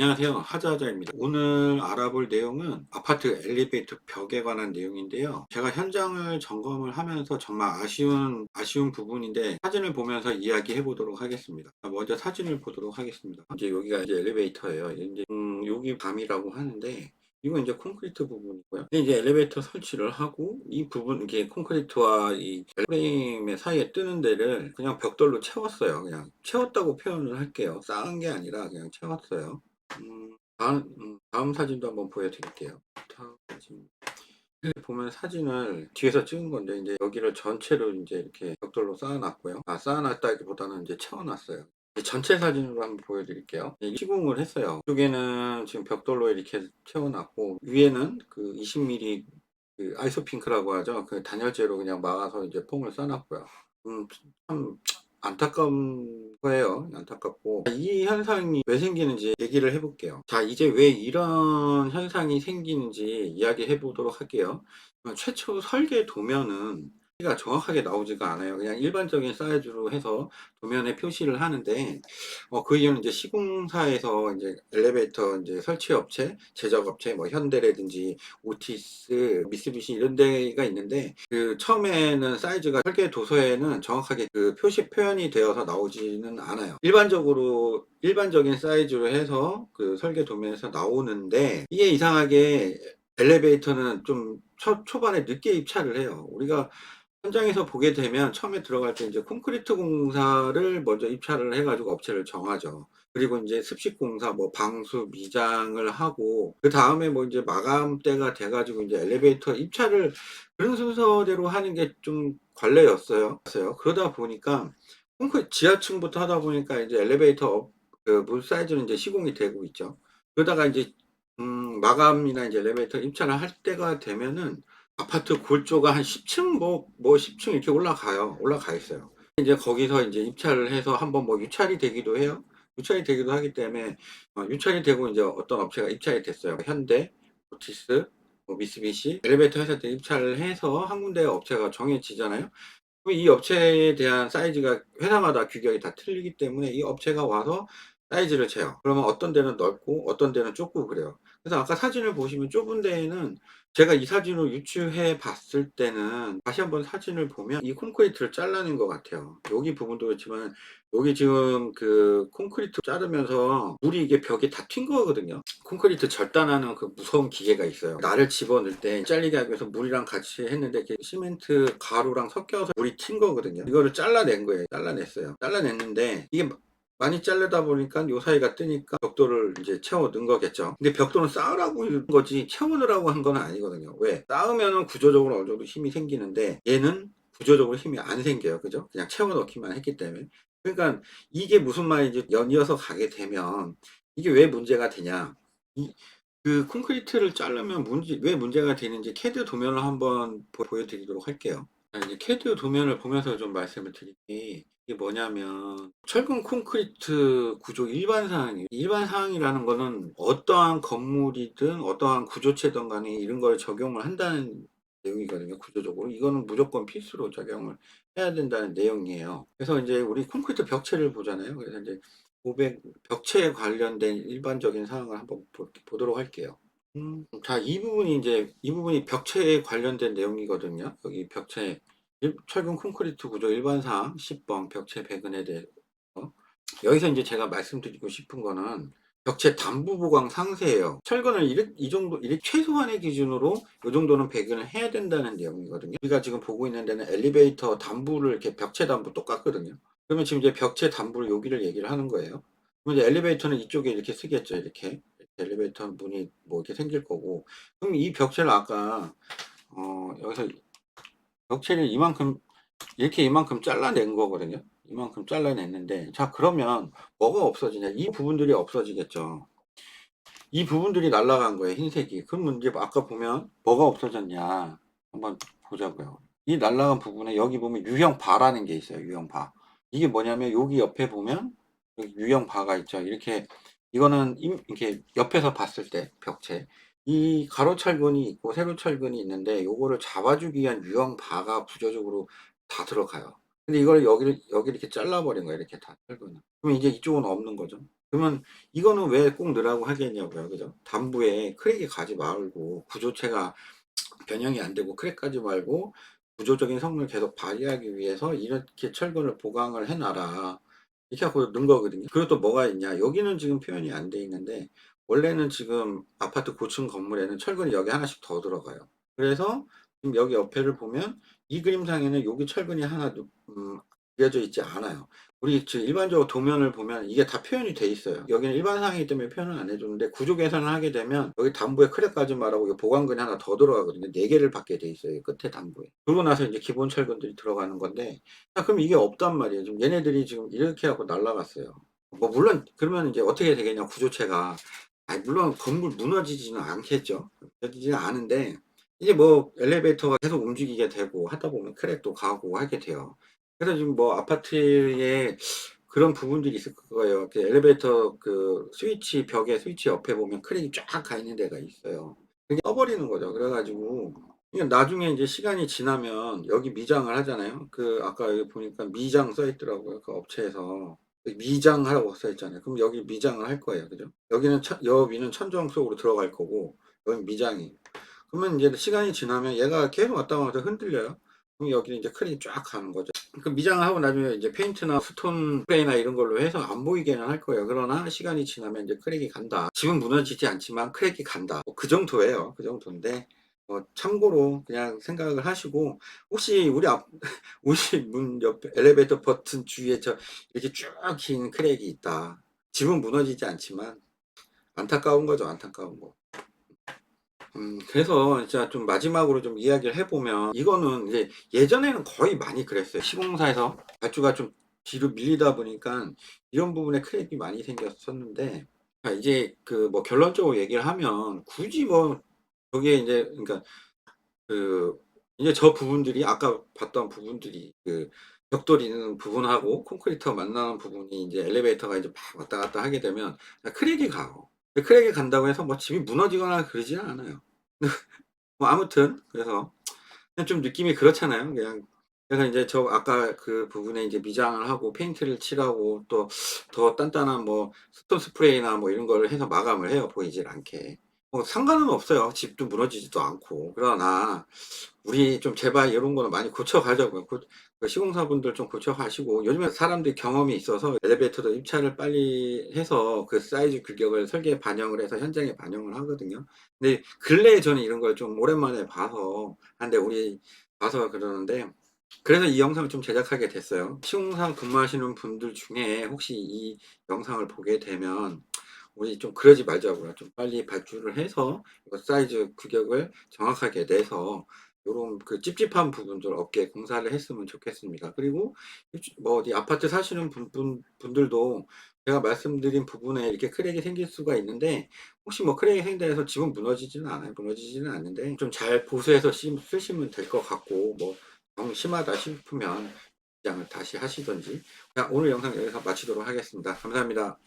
안녕하세요. 하자하자입니다. 오늘 알아볼 내용은 아파트 엘리베이터 벽에 관한 내용인데요. 제가 현장을 점검을 하면서 정말 아쉬운 부분인데 사진을 보면서 이야기해 보도록 하겠습니다. 먼저 사진을 보도록 하겠습니다. 이제 여기가 이제 엘리베이터예요. 이제 여기 밤이라고 하는데 이건 이제 콘크리트 부분이고요. 근데 이제 엘리베이터 설치를 하고 이 부분 이게 콘크리트와 이 프레임의 사이에 뜨는 데를 그냥 벽돌로 채웠어요. 그냥 채웠다고 표현을 할게요. 쌓은 게 아니라 그냥 채웠어요. 다음 사진도 한번 보여드릴게요. 다음 사진. 이렇게 보면 사진을 뒤에서 찍은 건데, 이제 여기를 전체로 이제 이렇게 벽돌로 쌓아놨고요. 쌓아놨다기보다는 이제 채워놨어요. 전체 사진으로 한번 보여드릴게요. 시공을 했어요. 이쪽에는 지금 벽돌로 이렇게 채워놨고, 위에는 그 20mm 그 아이소핑크라고 하죠. 그 단열재로 그냥 막아서 이제 폼을 써놨고요. 참 안타까운 거예요. 안타깝고 이 현상이 왜 생기는지 얘기를 해볼게요. 자, 이제 왜 이런 현상이 생기는지 이야기해 보도록 할게요. 최초 설계 도면은 가 정확하게 나오지가 않아요. 그냥 일반적인 사이즈로 해서 도면에 표시를 하는데, 그 이유는 이제 시공사에서 이제 엘리베이터 이제 설치 업체, 제작 업체, 뭐 현대라든지 오티스, 미쓰비시 이런 데가 있는데, 그 처음에는 사이즈가 설계 도서에는 정확하게 그 표현이 되어서 나오지는 않아요. 일반적인 사이즈로 해서 그 설계 도면에서 나오는데, 이게 이상하게 엘리베이터는 좀 초반에 늦게 입찰을 해요. 우리가 현장에서 보게 되면 처음에 들어갈 때 이제 콘크리트 공사를 먼저 입찰을 해가지고 업체를 정하죠. 그리고 이제 습식 공사, 뭐 방수, 미장을 하고 그 다음에 뭐 이제 마감 때가 돼가지고 이제 엘리베이터 입찰을 그런 순서대로 하는 게 좀 관례였어요. 그러다 보니까 지하층부터 하다 보니까 이제 엘리베이터 물 사이즈는 이제 시공이 되고 있죠. 그러다가 이제 마감이나 이제 엘리베이터 입찰을 할 때가 되면은 아파트 골조가 한 10층 뭐 10층 이렇게 올라가 있어요. 이제 거기서 이제 입찰을 해서 한번 뭐 유찰이 되기도 해요. 유찰이 되기도 하기 때문에 유찰이 되고 이제 어떤 업체가 입찰이 됐어요. 현대, 오티스, 뭐 미쓰비시 엘리베이터 회사들 입찰을 해서 한 군데 업체가 정해지잖아요. 그럼 이 업체에 대한 사이즈가 회사마다 규격이 다 틀리기 때문에 이 업체가 와서 사이즈를 재요. 그러면 어떤 데는 넓고 어떤 데는 좁고 그래요. 그래서 아까 사진을 보시면 좁은 데에는 제가 이 사진을 유추해 봤을 때는 다시 한번 사진을 보면 이 콘크리트를 잘라낸 것 같아요. 여기 부분도 그렇지만 여기 지금 그 콘크리트 자르면서 물이 이게 벽에 다 튄 거거든요. 콘크리트 절단하는 그 무서운 기계가 있어요. 나를 집어넣을 때 잘리게 하기 위해서 물이랑 같이 했는데 이렇게 시멘트 가루랑 섞여서 물이 튄 거거든요. 이거를 잘라낸 거예요. 잘라냈어요. 잘라냈는데 이게 많이 자르다 보니까 요 사이가 뜨니까 벽돌을 이제 채워 넣은 거겠죠. 근데 벽돌은 쌓으라고 한 거지 채워 넣으라고 한 건 아니거든요. 왜? 쌓으면은 구조적으로 어느 정도 힘이 생기는데 얘는 구조적으로 힘이 안 생겨요. 그죠? 그냥 채워 넣기만 했기 때문에. 그러니까 이게 무슨 말인지 연이어서 가게 되면 이게 왜 문제가 되냐? 이 그 콘크리트를 자르면 왜 문제가 되는지 CAD 도면을 한번 보여드리도록 할게요. 자, 이제 CAD 도면을 보면서 좀 말씀을 드릴게. 이게 뭐냐면 철근 콘크리트 구조 일반 사항이에요. 일반 사항이라는 거는 어떠한 건물이든 어떠한 구조체든 간에 이런 걸 적용을 한다는 내용이거든요. 구조적으로 이거는 무조건 필수로 적용을 해야 된다는 내용이에요. 그래서 이제 우리 콘크리트 벽체를 보잖아요. 그래서 이제 벽체에 관련된 일반적인 사항을 한번 보도록 할게요. 자, 이 부분이 벽체에 관련된 내용이거든요. 여기 벽체, 철근 콘크리트 구조 일반사항 10번 벽체 배근에 대해서. 여기서 이제 제가 말씀드리고 싶은 거는 벽체 단부 보강 상세예요. 철근을 이 정도, 이렇게 최소한의 기준으로 이 정도는 배근을 해야 된다는 내용이거든요. 우리가 지금 보고 있는 데는 엘리베이터 단부를 이렇게 벽체 단부 똑같거든요. 그러면 지금 이제 벽체 단부를 여기를 얘기를 하는 거예요. 그럼 이제 엘리베이터는 이쪽에 이렇게 쓰겠죠. 이렇게. 엘리베이터 문이 뭐 이렇게 생길 거고. 그럼 이 벽체를 아까, 여기서 벽체를 이만큼 잘라낸 거거든요. 이만큼 잘라냈는데, 자, 그러면 뭐가 없어지냐? 이 부분들이 없어지겠죠. 이 부분들이 날아간 거예요, 흰색이. 그러면 이제 아까 보면 뭐가 없어졌냐? 한번 보자고요. 이 날아간 부분에 여기 보면 유형 바라는 게 있어요, 유형 바. 이게 뭐냐면 여기 옆에 보면 여기 유형 바가 있죠. 이렇게 이거는 이렇게 옆에서 봤을 때 벽체. 이 가로 철근이 있고 세로 철근이 있는데 요거를 잡아주기 위한 유형 바가 구조적으로 다 들어가요. 근데 이걸 여기 이렇게 잘라버린 거예요, 이렇게 다 철근을. 그럼 이제 이쪽은 없는 거죠. 그러면 이거는 왜 꼭 넣으라고 하겠냐고요. 그죠? 담부에 크랙이 가지 말고 구조체가 변형이 안 되고 크랙 가지 말고 구조적인 성능을 계속 발휘하기 위해서 이렇게 철근을 보강을 해 놔라. 이렇게 하고 넣은 거거든요. 그리고 또 뭐가 있냐. 여기는 지금 표현이 안 돼 있는데 원래는 지금 아파트 고층 건물에는 철근이 여기 하나씩 더 들어가요. 그래서 지금 여기 옆에를 보면 이 그림상에는 여기 철근이 하나 그려져 있지 않아요. 우리 지금 일반적으로 도면을 보면 이게 다 표현이 돼 있어요. 여기는 일반 상이기 때문에 표현을 안 해주는데 구조 개선을 하게 되면 여기 담부에 크랙 가지 말라고 이게 보강근이 하나 더 들어가거든요. 4개를 받게 돼 있어요. 끝에 담부에. 그러고 나서 이제 기본 철근들이 들어가는 건데, 자, 그럼 이게 없단 말이에요. 지금 얘네들이 지금 이렇게 하고 날라갔어요. 뭐 물론 그러면 이제 어떻게 되겠냐 구조체가. 아니, 물론 건물 무너지지는 않겠죠. 무너지지는 않은데 이제 뭐 엘리베이터가 계속 움직이게 되고 하다 보면 크랙도 가고 하게 돼요. 그래서 지금 뭐 아파트에 그런 부분들이 있을 거예요. 그 엘리베이터 그 스위치 벽에 스위치 옆에 보면 크랙이 쫙 가 있는 데가 있어요. 그게 떠버리는 거죠. 그래 가지고 이게 나중에 이제 시간이 지나면 여기 미장을 하잖아요. 그 아까 여기 보니까 미장 써 있더라고요. 그 업체에서. 미장하라고 써 있잖아요. 그럼 여기 미장을 할 거예요. 그죠? 여기는 여 위는 천정 속으로 들어갈 거고 여기 미장이. 그러면 이제 시간이 지나면 얘가 계속 왔다 갔다 흔들려요. 그럼 여기는 이제 크랙이 쫙 가는 거죠. 그 미장을 하고 나중에 이제 페인트나 스톤 스프레이나 이런 걸로 해서 안 보이게는 할 거예요. 그러나 시간이 지나면 이제 크랙이 간다. 집은 무너지지 않지만 크랙이 간다. 뭐그 정도예요. 그 정도인데 참고로 그냥 생각을 하시고 혹시 우리 앞 우리 문 옆에 엘리베이터 버튼 주위에 이렇게 쭉 긴 크랙이 있다. 집은 무너지지 않지만 안타까운 거죠. 안타까운 거. 그래서 진짜 좀 마지막으로 좀 이야기를 해보면 이거는 이제 예전에는 거의 많이 그랬어요. 시공사에서 발주가 좀 뒤로 밀리다 보니까 이런 부분에 크랙이 많이 생겼었는데 이제 그 뭐 결론적으로 얘기를 하면 굳이 뭐 저게 이제 그러니까 그 이제 저 부분들이 아까 봤던 부분들이 그 벽돌 있는 부분하고 콘크리트가 만나는 부분이 이제 엘리베이터가 이제 막 왔다 갔다 하게 되면 크랙이 가요. 크랙이 간다고 해서 뭐 집이 무너지거나 그러지는 않아요. 뭐 아무튼 그래서 그냥 좀 느낌이 그렇잖아요. 그냥 그래서 인제 저 아까 그 부분에 이제 미장을 하고 페인트를 칠하고 또 더 단단한 뭐 스톤 스프레이나 뭐 이런 거를 해서 마감을 해요, 보이질 않게. 뭐 상관은 없어요. 집도 무너지지도 않고. 그러나 우리 좀 제발 이런 거는 많이 고쳐 가자고요. 그 시공사분들 좀 고쳐 가시고 요즘에 사람들이 경험이 있어서 엘리베이터도 입찰을 빨리 해서 그 사이즈 규격을 설계에 반영을 해서 현장에 반영을 하거든요. 근데 근래에 저는 이런 걸 좀 오랜만에 봐서 근데 우리 봐서 그러는데 그래서 이 영상을 좀 제작하게 됐어요. 시공사 근무하시는 분들 중에 혹시 이 영상을 보게 되면 우리 좀 그러지 말자고요. 좀 빨리 발주를 해서 이거 사이즈 규격을 정확하게 내서 요런 그 찝찝한 부분들 없게 공사를 했으면 좋겠습니다. 그리고 뭐 어디 아파트 사시는 분들도 제가 말씀드린 부분에 이렇게 크랙이 생길 수가 있는데 혹시 뭐 크랙이 생긴다 해서 집은 무너지지는 않아요. 무너지지는 않는데 좀 잘 보수해서 쓰시면 될 것 같고 뭐 너무 심하다 싶으면 장을 다시 하시든지. 자, 오늘 영상 여기서 마치도록 하겠습니다. 감사합니다.